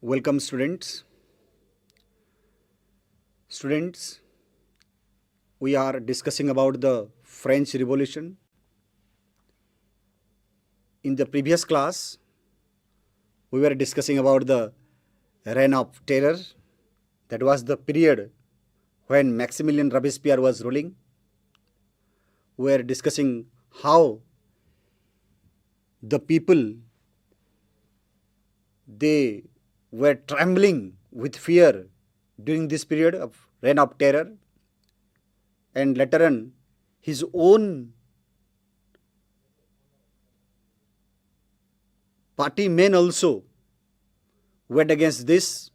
Welcome, students. Students, we are discussing about the French Revolution. In the previous class, we were discussing about the Reign of Terror. That was the period when Maximilian Robespierre was ruling. We were discussing how the people they were trembling with fear during this period of Reign of Terror, and later on his own party men also went against this,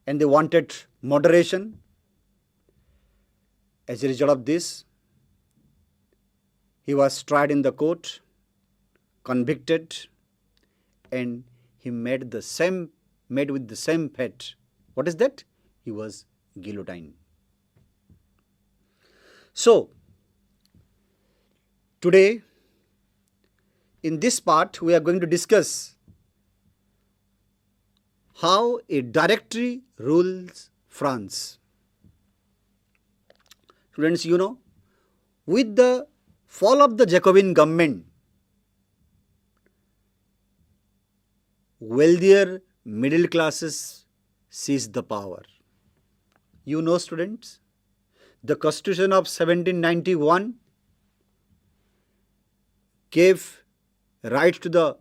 and they wanted moderation. As a result of this, he was tried in the court, convicted, and he met with the same fate. What is that? He was guillotined. So, today, in this part, we are going to discuss how a directory rules France. Students, with the fall of the Jacobin government, wealthier middle classes seized the power. Students, the Constitution of 1791 gave rights to the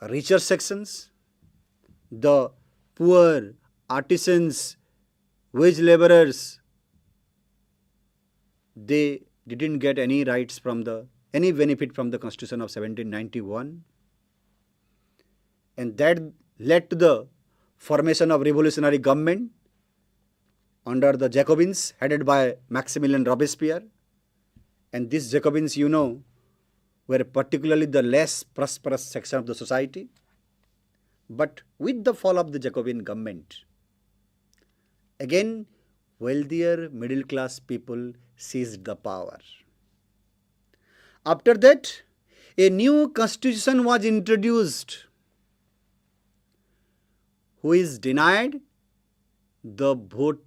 richer sections, the poor, artisans, wage laborers. They didn't get any rights from any benefit from the Constitution of 1791, and that led to the formation of revolutionary government under the Jacobins headed by Maximilian Robespierre. And these Jacobins, were particularly the less prosperous section of the society. But with the fall of the Jacobin government, again, wealthier middle class people seized the power. After that, a new constitution was introduced, which denied the vote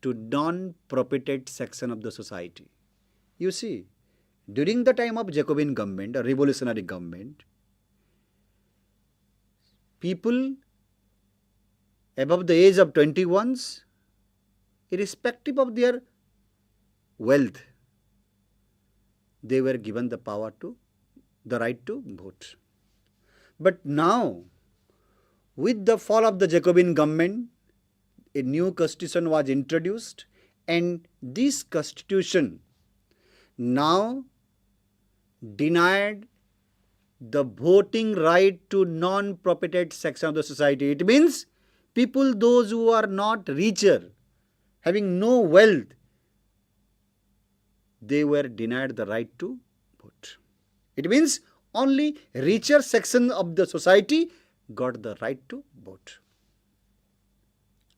to non-propertied section of the society. You see, during the time of Jacobin government, a revolutionary government, people above the age of 21, irrespective of their wealth, they were given the right to vote. But now, with the fall of the Jacobin government, a new constitution was introduced, and this constitution now denied the voting right to non-propertied section of the society. It means people, those who are not richer, having no wealth, they were denied the right to vote. It means only richer section of the society got the right to vote.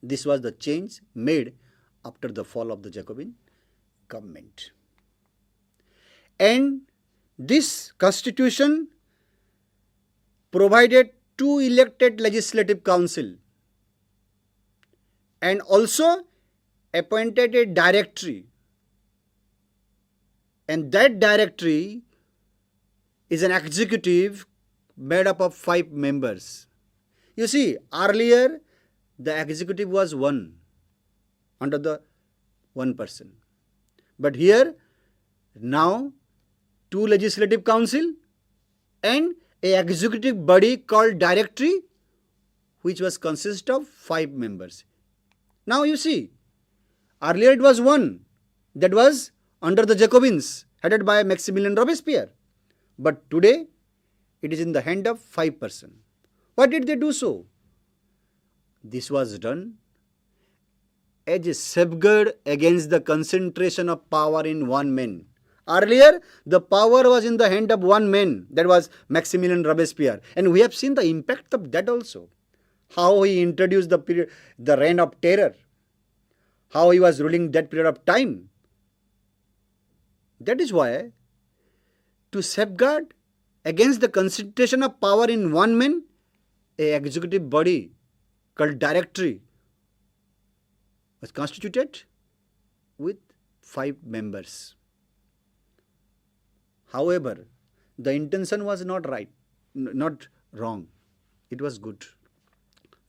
This was the change made after the fall of the Jacobin government. And this constitution provided 2 elected legislative council and also appointed a directory. And that directory is an executive made up of 5 members. You see, earlier the executive was one, under the one person. But here, now, 2 legislative council and a executive body called directory, which was consist of 5 members. Now you see, earlier it was one, that was under the Jacobins, headed by Maximilian Robespierre. But today, it is in the hand of 5 persons. Why did they do so? This was done as a safeguard against the concentration of power in one man. Earlier, the power was in the hand of one man, that was Maximilian Robespierre. And we have seen the impact of that also. How he introduced the Reign of Terror. How he was ruling that period of time. That is why, to safeguard against the concentration of power in one man, a executive body called directory was constituted with 5 members. However, the intention was not right, not wrong. It was good,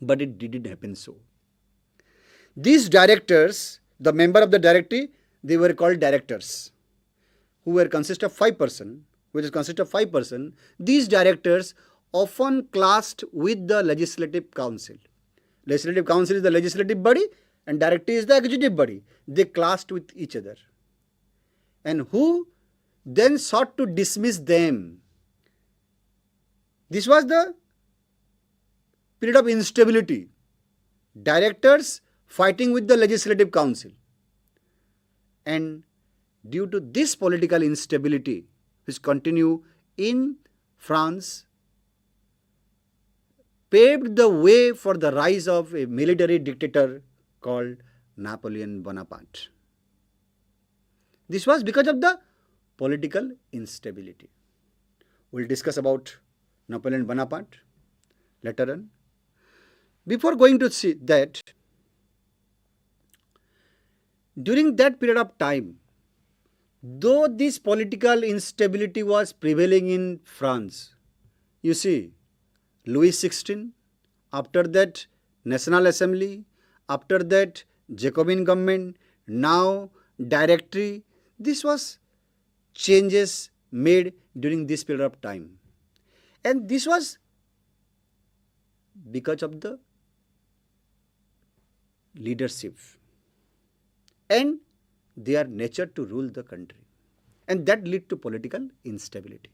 but it didn't happen so. These directors, the member of the directory, they were called directors, who were consist of 5 person, which is consist of 5 person. These directors often classed with the legislative council. Legislative council is the legislative body and directory is the executive body. They classed with each other, and who then sought to dismiss them. This was the period of instability. Directors fighting with the legislative council. And due to this political instability, which continue in France, paved the way for the rise of a military dictator called Napoleon Bonaparte. This was because of the political instability. We'll discuss about Napoleon Bonaparte later on. Before going to see that, during that period of time, though this political instability was prevailing in France, you see, Louis XVI, after that National Assembly, after that Jacobin government, now directory, this was changes made during this period of time. And this was because of the leadership and their nature to rule the country. And that led to political instability.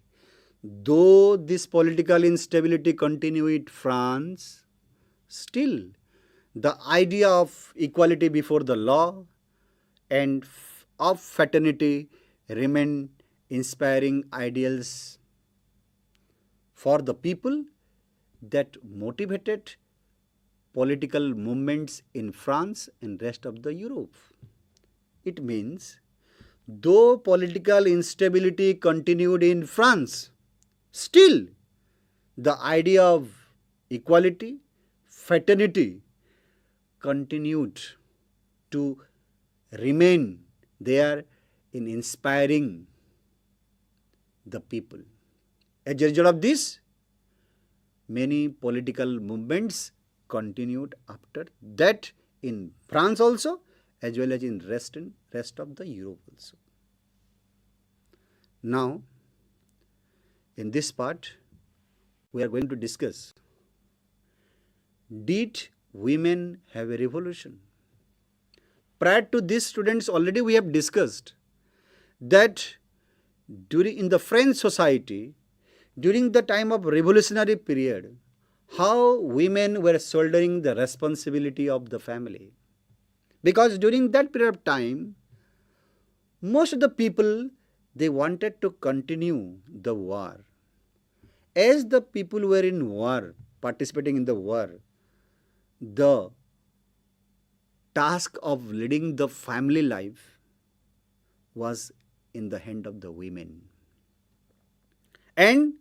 Though this political instability continued in France, still the idea of equality before the law and of fraternity remained inspiring ideals for the people that motivated political movements in France and rest of the Europe. It means, though political instability continued in France, still the idea of equality, fraternity continued to remain there in inspiring the people. As a result of this, many political movements continued after that in France also, as well as in rest of the Europe also. Now, in this part, we are going to discuss, did women have a revolution? Prior to this, students, already we have discussed that in the French society, during the time of revolutionary period, how women were shouldering the responsibility of the family. Because during that period of time, most of the people, they wanted to continue the war. As the people were in war, participating in the war, the task of leading the family life was in the hand of the women. And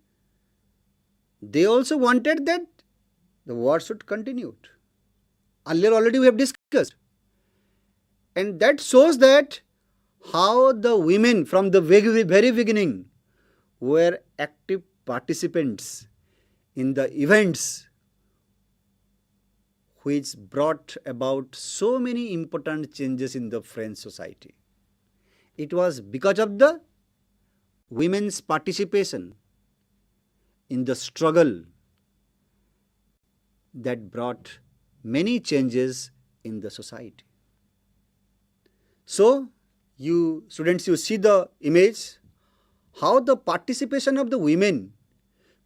they also wanted that the war should continue. Earlier already we have discussed. And that shows that how the women from the very beginning were active participants in the events which brought about so many important changes in the French society. It was because of the women's participation in the struggle that brought many changes in the society. So, you students, you see the image, how the participation of the women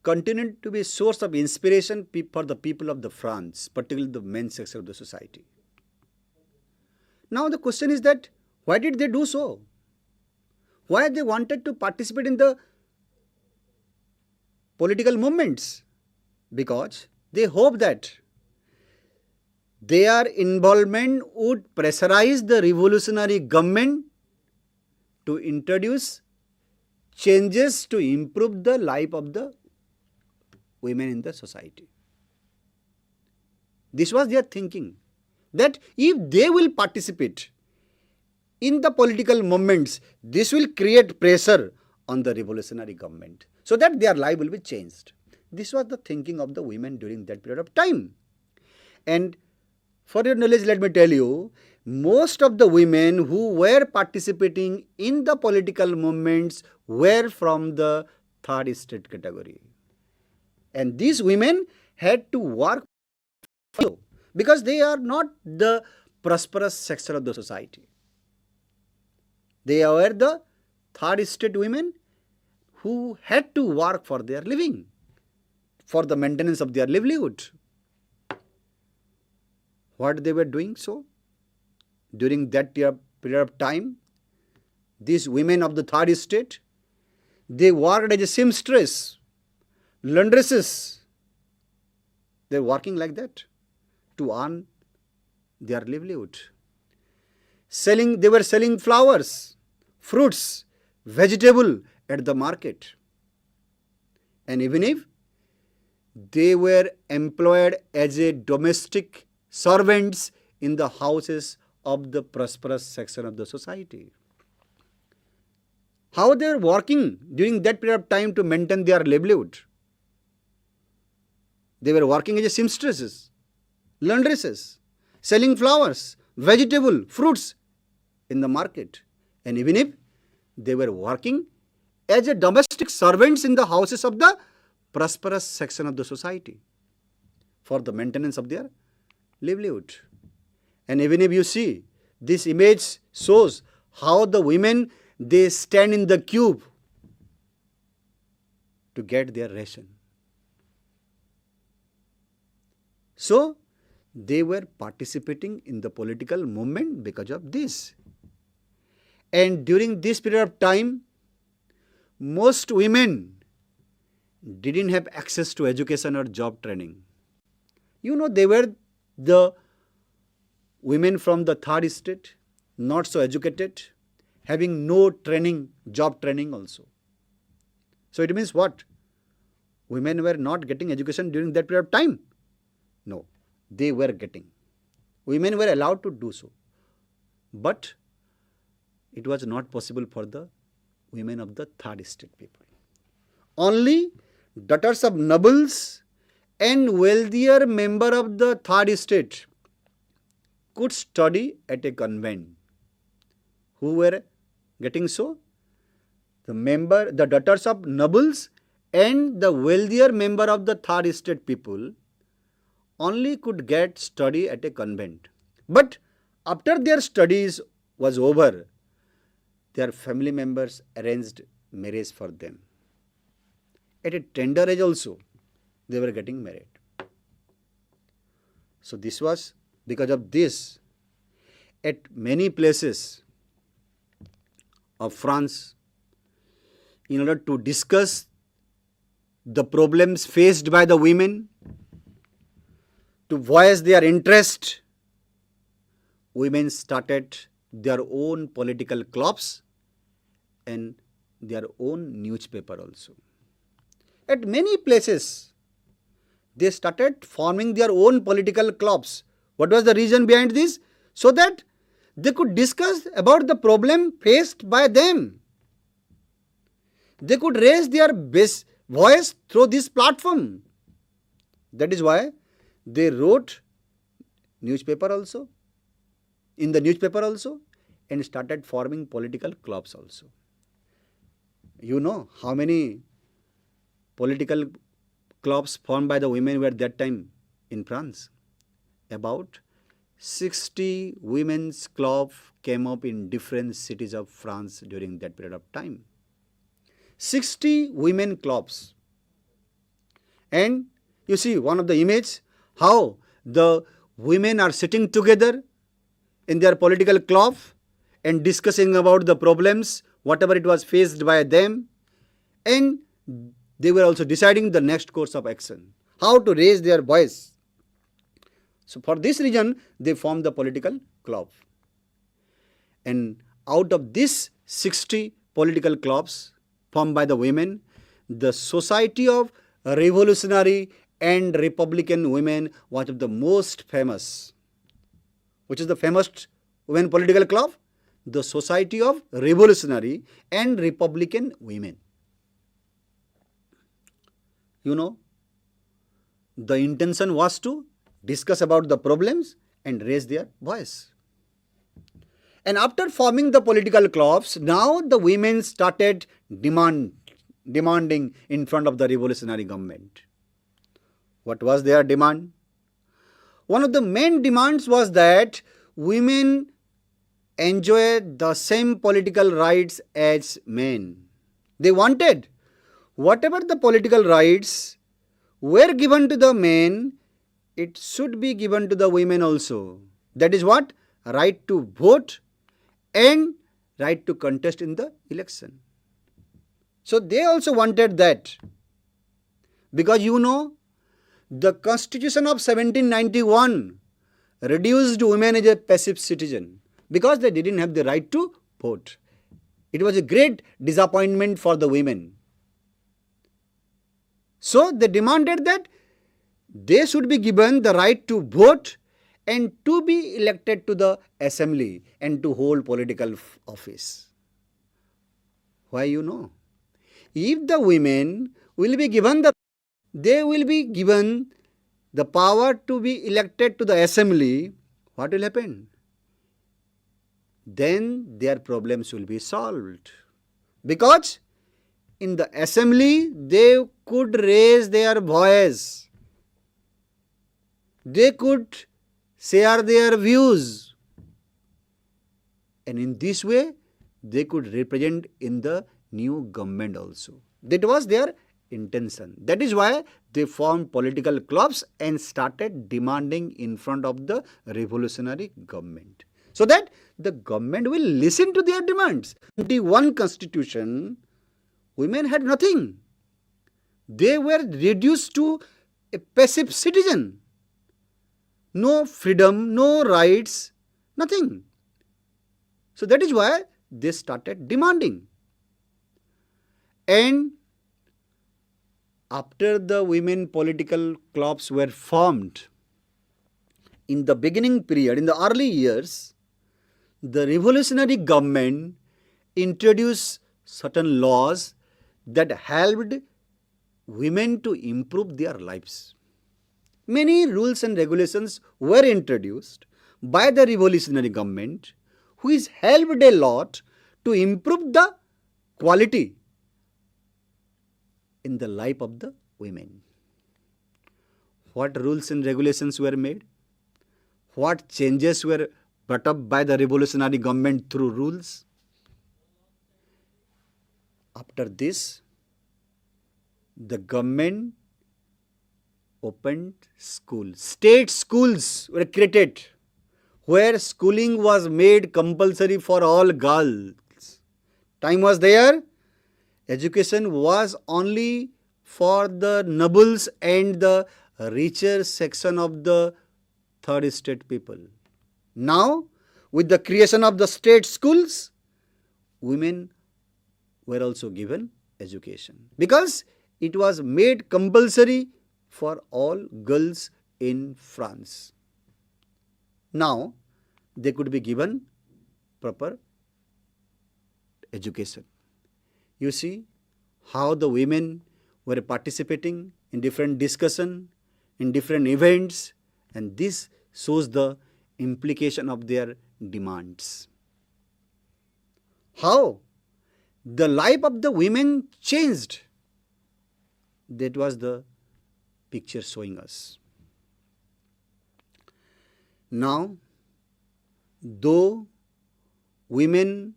continued to be a source of inspiration for the people of the France, particularly the men section of the society. Now the question is that, why did they do so? Why they wanted to participate in the political movements? Because they hope that their involvement would pressurize the revolutionary government to introduce changes to improve the life of the women in the society. This was their thinking, that if they will participate in the political movements, this will create pressure on the revolutionary government so that their life will be changed. This was the thinking of the women during that period of time. And for your knowledge, let me tell you, most of the women who were participating in the political movements were from the third estate category. And these women had to work because they are not the prosperous section of the society. They were the third estate women who had to work for their living, for the maintenance of their livelihood. What they were doing so? During that period of time, these women of the third estate, they worked as a seamstress, laundresses. They were working like that to earn their livelihood. They were selling flowers, fruits, vegetable at the market. And even if they were employed as a domestic servants in the houses of the prosperous section of the society. How they were working during that period of time to maintain their livelihood? They were working as seamstresses, laundresses, selling flowers, vegetable, fruits in the market. And even if they were working as a domestic servants in the houses of the prosperous section of the society for the maintenance of their livelihood. And even if you see, this image shows how the women, they stand in the queue to get their ration. So, they were participating in the political movement because of this. And during this period of time, most women didn't have access to education or job training. You know, they were the women from the third estate, not so educated, having no training, job training also. So it means what? Women were not getting education during that period of time? No, they were getting. Women were allowed to do so. But it was not possible for the women of the third estate people. Only daughters of nobles and wealthier member of the third estate could study at a convent. Who were getting so? The daughters of nobles and the wealthier member of the third estate people only could get study at a convent. But after their studies was over, their family members arranged marriage for them. At a tender age also, they were getting married. So this was because of this. At many places of France, in order to discuss the problems faced by the women, to voice their interest, women started their own political clubs and their own newspaper also. At many places, they started forming their own political clubs. What was the reason behind this? So that they could discuss about the problem faced by them. They could raise their best voice through this platform. That is why they wrote newspaper also, in the newspaper also, and started forming political clubs also. You know how many political clubs formed by the women were that time in France? About 60 women's clubs came up in different cities of France during that period of time. 60 women clubs. And you see one of the image, how the women are sitting together in their political club and discussing about the problems, whatever it was faced by them. And they were also deciding the next course of action, how to raise their voice. So for this reason, they formed the political club. And out of these 60 political clubs formed by the women, the Society of Revolutionary and Republican women was the most famous. Which is the famous women political club? The Society of Revolutionary and Republican Women. You know, the intention was to discuss about the problems and raise their voice. And after forming the political clubs, now the women started demanding in front of the revolutionary government. What was their demand? One of the main demands was that women enjoy the same political rights as men. They wanted whatever the political rights were given to the men, it should be given to the women also. That is what? Right to vote and right to contest in the election. So they also wanted that. Because you know, the Constitution of 1791 reduced women as a passive citizen because they didn't have the right to vote. It was a great disappointment for the women. So they demanded that they should be given the right to vote and to be elected to the assembly and to hold political office. Why you know? If the women will be given they will be given the power to be elected to the assembly, what will happen? Then their problems will be solved. Because in the assembly, they could raise their voice. They could share their views. And in this way, they could represent in the new government also. That was their intention. That is why they formed political clubs and started demanding in front of the revolutionary government. So that the government will listen to their demands. In the one constitution, women had nothing. They were reduced to a passive citizen. No freedom, no rights, nothing. So that is why they started demanding. And after the women political clubs were formed, in the beginning period, in the early years, the revolutionary government introduced certain laws that helped women to improve their lives. Many rules and regulations were introduced by the revolutionary government, which helped a lot to improve the quality in the life of the women. What rules and regulations were made? What changes were brought up by the revolutionary government through rules? After this, the government opened schools. State schools were created where schooling was made compulsory for all girls. Time was there. Education was only for the nobles and the richer section of the third estate people. Now, with the creation of the state schools, women were also given education because it was made compulsory for all girls in France. Now, they could be given proper education. You see how the women were participating in different discussion, in different events, and this shows the implication of their demands. How the life of the women changed. That was the picture showing us. Now, though women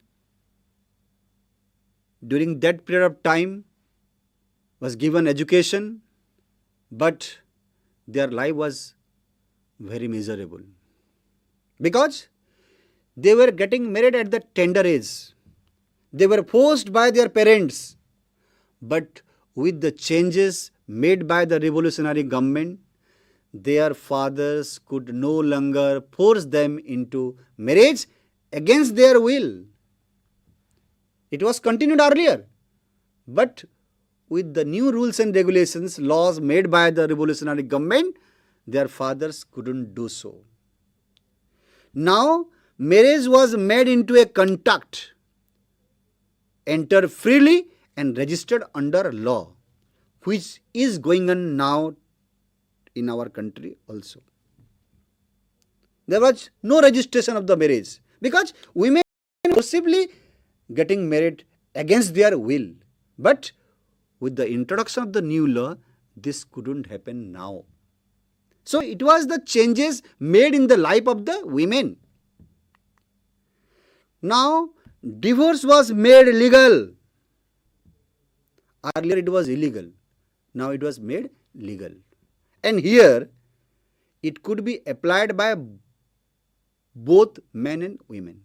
during that period of time was given education, but their life was very miserable because they were getting married at the tender age. They were forced by their parents, but with the changes made by the revolutionary government, their fathers could no longer force them into marriage against their will. It was continued earlier, but with the new rules and regulations, laws made by the revolutionary government, their fathers couldn't do so. Now, marriage was made into a contract, entered freely and registered under law, which is going on now in our country also. There was no registration of the marriage because women possibly getting married against their will. But with the introduction of the new law, this couldn't happen now. So it was the changes made in the life of the women. Now, divorce was made legal. Earlier it was illegal. Now it was made legal. And here, it could be applied by both men and women.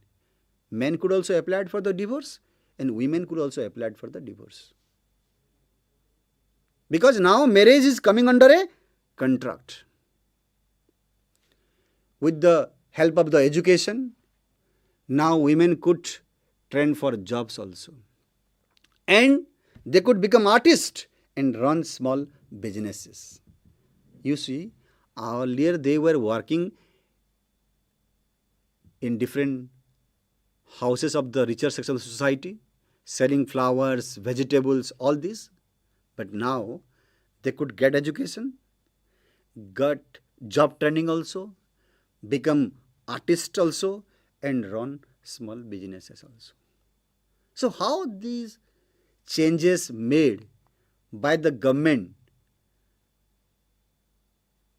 Men could also apply for the divorce and women could also apply for the divorce. Because now marriage is coming under a contract. With the help of the education, now women could train for jobs also. And they could become artists and run small businesses. You see, earlier they were working in different houses of the richer section of society, selling flowers, vegetables, all this. But now they could get education, get job training also, become artists also, and run small businesses also. So how these changes made by the government,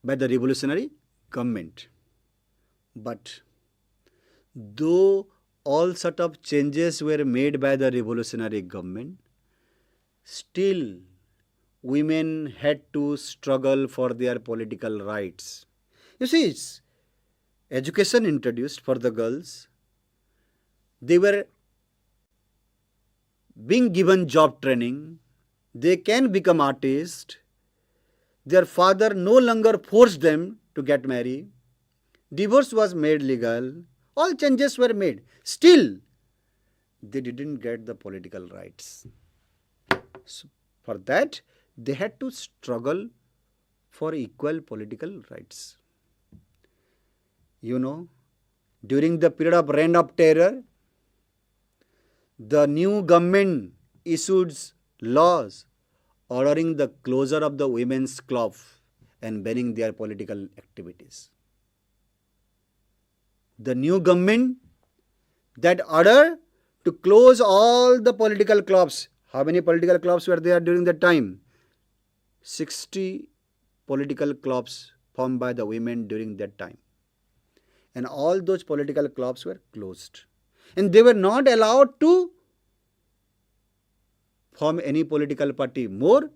by the revolutionary government? But though all sort of changes were made by the revolutionary government, still women had to struggle for their political rights. You see, it's education introduced for the girls. They were being given job training. They can become artists. Their father no longer forced them to get married. Divorce was made legal. All changes were made. Still, they didn't get the political rights. So for that, they had to struggle for equal political rights. You know, during the period of Reign of Terror, the new government issued laws ordering the closure of the women's club and banning their political activities. The new government that ordered to close all the political clubs. How many political clubs were there during that time? 60 political clubs formed by the women during that time. And all those political clubs were closed. And they were not allowed to form any political party more,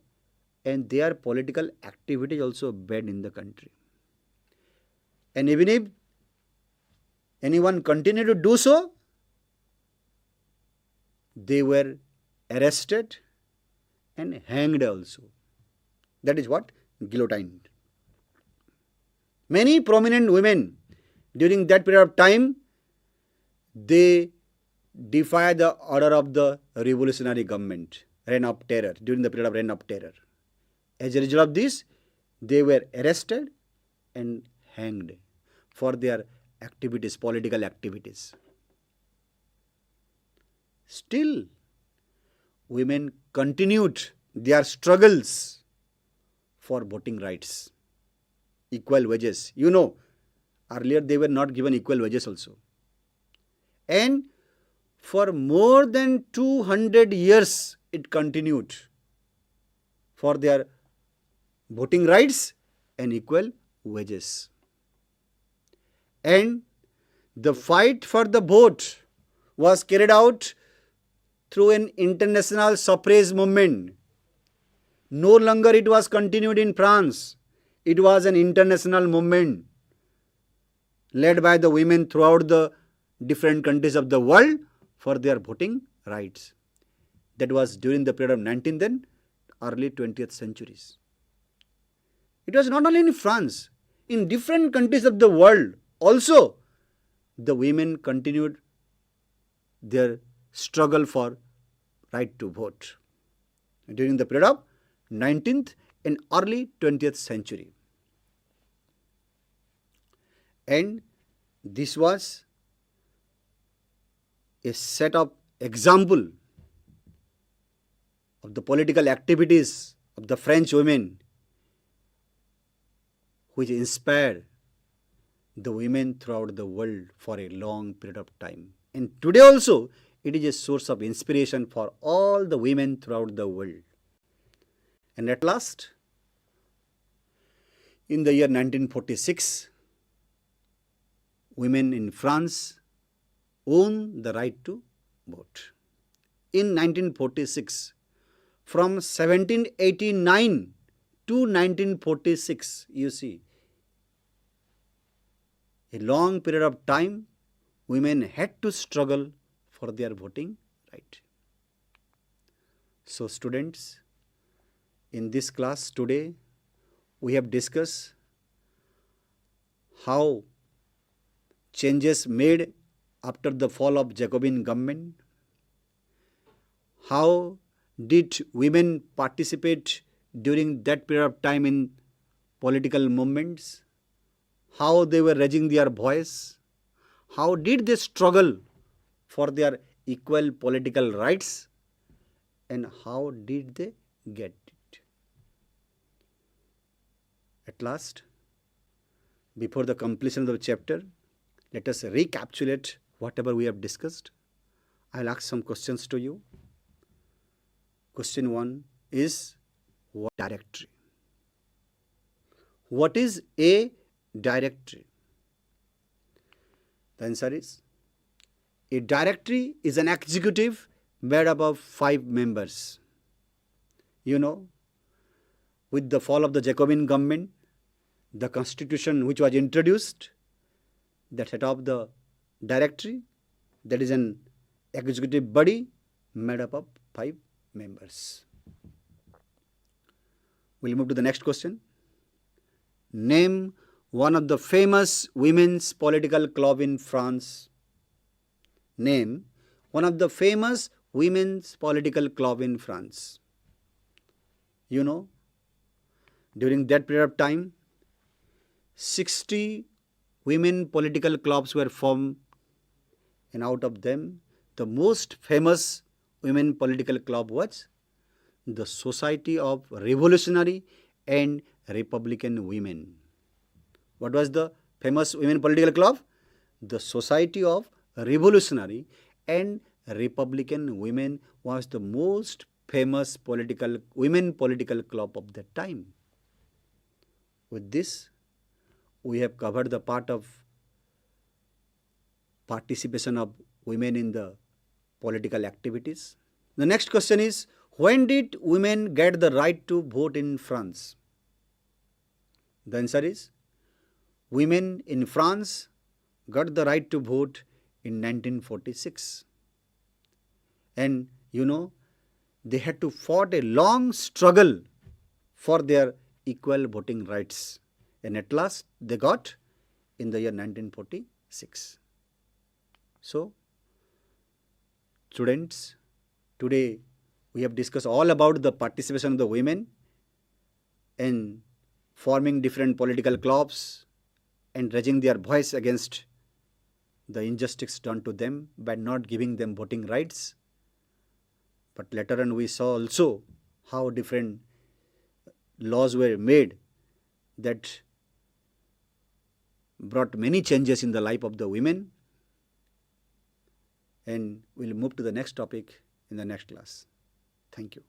and their political activity also banned in the country. And even if anyone continued to do so, they were arrested and hanged also. That is what? Guillotined. Many prominent women during that period of time, they defied the order of the revolutionary government, Reign of Terror, during the period of Reign of Terror. As a result of this, they were arrested and hanged for their activities, political activities. Still, women continued their struggles for voting rights, equal wages. You know, earlier they were not given equal wages also. And for more than 200 years it continued for their voting rights and equal wages. And the fight for the vote was carried out through an international suffrage movement. No longer it was continued in France. It was an international movement led by the women throughout the different countries of the world for their voting rights. That was during the period of 19th and early 20th centuries. It was not only in France, in different countries of the world also the women continued their struggle for right to vote. during the period of 19th and early 20th century. And this was a set of example of the political activities of the French women which inspired the women throughout the world for a long period of time. And today also, it is a source of inspiration for all the women throughout the world. And at last, in the year 1946, women in France own the right to vote. In 1946, from 1789 to 1946, you see, a long period of time, women had to struggle for their voting right. So students, in this class today, we have discussed how changes made after the fall of Jacobin government, how did women participate during that period of time in political movements, how they were raising their voice, how did they struggle for their equal political rights, and how did they get it. At last, before the completion of the chapter, let us recapitulate whatever we have discussed. I'll ask some questions to you. Question 1 is, what directory? What is a directory? The answer is, a directory is an executive made up of 5 members. You know, with the fall of the Jacobin government, the constitution which was introduced, that set up the directory, that is an executive body made up of 5 members. We'll move to the next question. Name one of the famous women's political club in France. Name one of the famous women's political club in France. You know, during that period of time, 60 women political clubs were formed, and out of them, the most famous women political club was the Society of Revolutionary and Republican Women. What was the famous women political club? The Society of Revolutionary and Republican Women was the most famous women political club of that time. With this, we have covered the part of participation of women in the political activities. The next question is, when did women get the right to vote in France? The answer is, women in France got the right to vote in 1946. And you know, they had to fought a long struggle for their equal voting rights. And at last, they got in the year 1946. So, students, today we have discussed all about the participation of the women in forming different political clubs and raising their voice against the injustice done to them by not giving them voting rights. But later on we saw also how different laws were made that brought many changes in the life of the women. And we'll move to the next topic in the next class. Thank you.